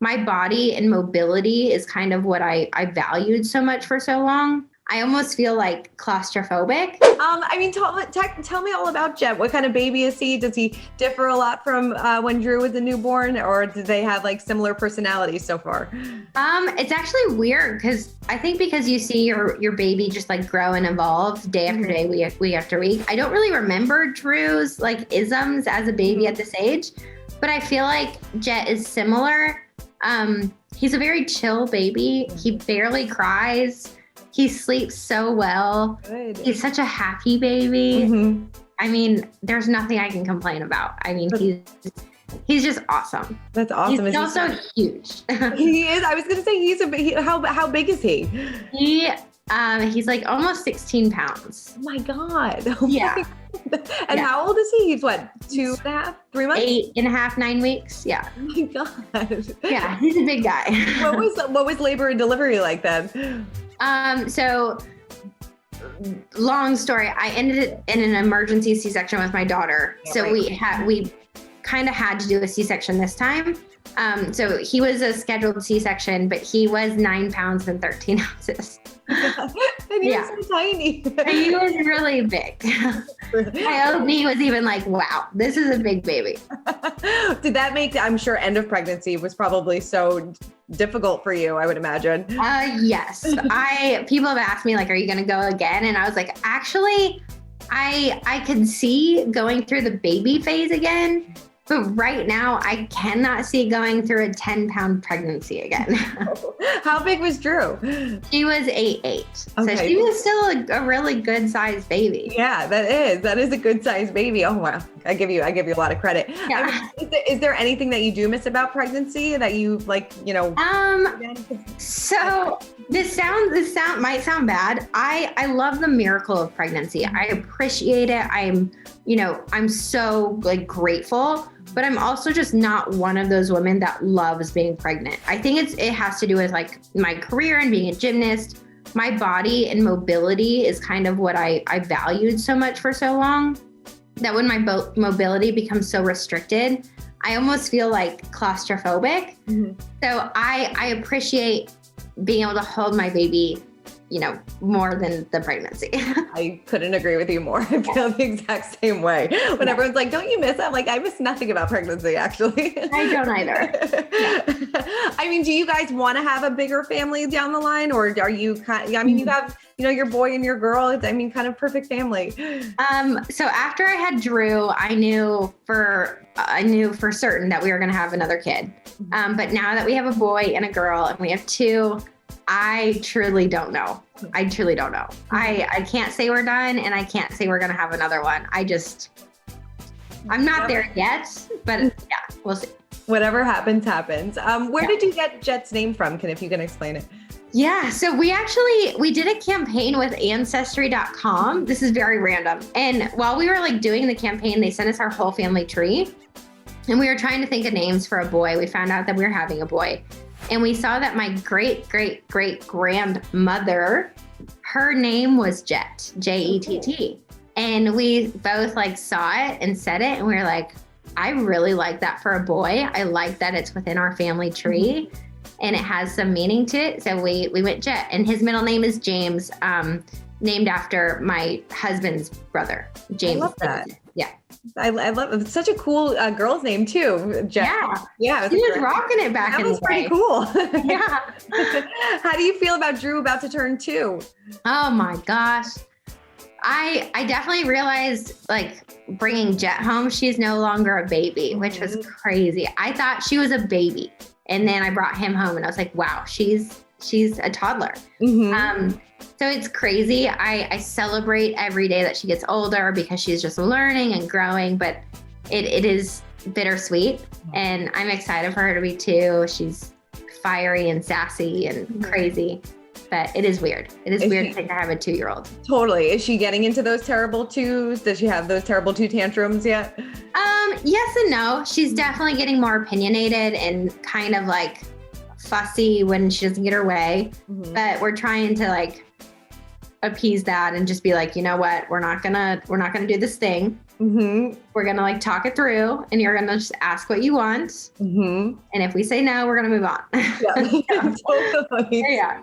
my body and mobility is kind of what I valued so much for so long. I almost feel like claustrophobic. I mean, tell me all about Jett. What kind of baby is he? Does he differ a lot from when Drew was a newborn, or do they have like similar personalities so far? It's actually weird because you see your baby just like grow and evolve day after day, week after week. I don't really remember Drew's like isms as a baby at this age, but I feel like Jett is similar. He's a very chill baby. He barely cries. He sleeps so well. Good. He's such a happy baby. I mean, there's nothing I can complain about. I mean, he's just awesome. That's awesome. He's also huge. He is. I was going to say how big is he? He's like almost 16 pounds. Oh my God. Yeah. And how old is he? He's what, 2.5, 3 months? 8.5, 9 weeks. Yeah. Oh my God. Yeah, he's a big guy. What was labor and delivery like then? So long story, I ended in an emergency C-section with my daughter. Yeah, so right. we kind of had to do a C-section this time. So he was a scheduled C-section, but he was 9 pounds and 13 ounces. And he was so tiny. He was really big. My OB was even like, wow, this is a big baby. Did that make, I'm sure end of pregnancy was probably so difficult for you, I would imagine. Yes. People have asked me like, are you going to go again? And I was like, actually, I could see going through the baby phase again. But right now, I cannot see going through a 10-pound pregnancy again. How big was Drew? She was 8'8". Okay. So she was still a really good sized baby. Yeah, that is a good sized baby. Oh wow. I give you a lot of credit. Yeah. I mean, is there anything that you do miss about pregnancy that you like, So this might sound bad. I love the miracle of pregnancy. I appreciate it. I'm so like grateful, but I'm also just not one of those women that loves being pregnant. I think it has to do with like my career and being a gymnast. My body and mobility is kind of what I valued so much for so long, that when my mobility becomes so restricted, I almost feel like claustrophobic. So I appreciate being able to hold my baby, more than the pregnancy. I couldn't agree with you more. I feel the exact same way. When everyone's like, don't you miss? I'm like, I miss nothing about pregnancy, actually. I don't either. I mean, do you guys want to have a bigger family down the line? Or are you you have, your boy and your girl. Kind of perfect family. So after I had Drew, I knew for certain that we were going to have another kid. But now that we have a boy and a girl and we have two, I truly don't know. I can't say we're done, and I can't say we're going to have another one. I'm not there yet, but yeah, we'll see. Whatever happens, happens. Where did you get Jett's name from? If you can explain it. Yeah, so we did a campaign with Ancestry.com. This is very random. And while we were like doing the campaign, they sent us our whole family tree. And we were trying to think of names for a boy. We found out that we were having a boy. And we saw that my great-great-great-grandmother, her name was Jett, Jett. And we both like saw it and said it. And we were like, I really like that for a boy. I like that it's within our family tree and it has some meaning to it. So we went Jett, and his middle name is James, named after my husband's brother, James. I love that. Yeah. I love it. It's such a cool girl's name too, Jett. Yeah. She was rocking it back in the day. That was pretty cool. Yeah. How do you feel about Drew about to turn 2? Oh my gosh. I definitely realized like bringing Jett home, she's no longer a baby, which was crazy. I thought she was a baby. And then I brought him home and I was like, wow, she's a toddler. So it's crazy. I celebrate every day that she gets older because she's just learning and growing, but it is bittersweet. And I'm excited for her to be 2. She's fiery and sassy and crazy, but it is weird. It is weird to think I have a 2-year-old. Totally. Is she getting into those terrible 2s? Does she have those terrible 2 tantrums yet? Yes and no. She's definitely getting more opinionated and kind of like fussy when she doesn't get her way, but we're trying to like appease that and just be like, you know what, we're not gonna do this thing. Mm-hmm. We're going to like talk it through and you're going to just ask what you want. Mm-hmm. And if we say no, we're going to move on. Yeah, totally. Yeah.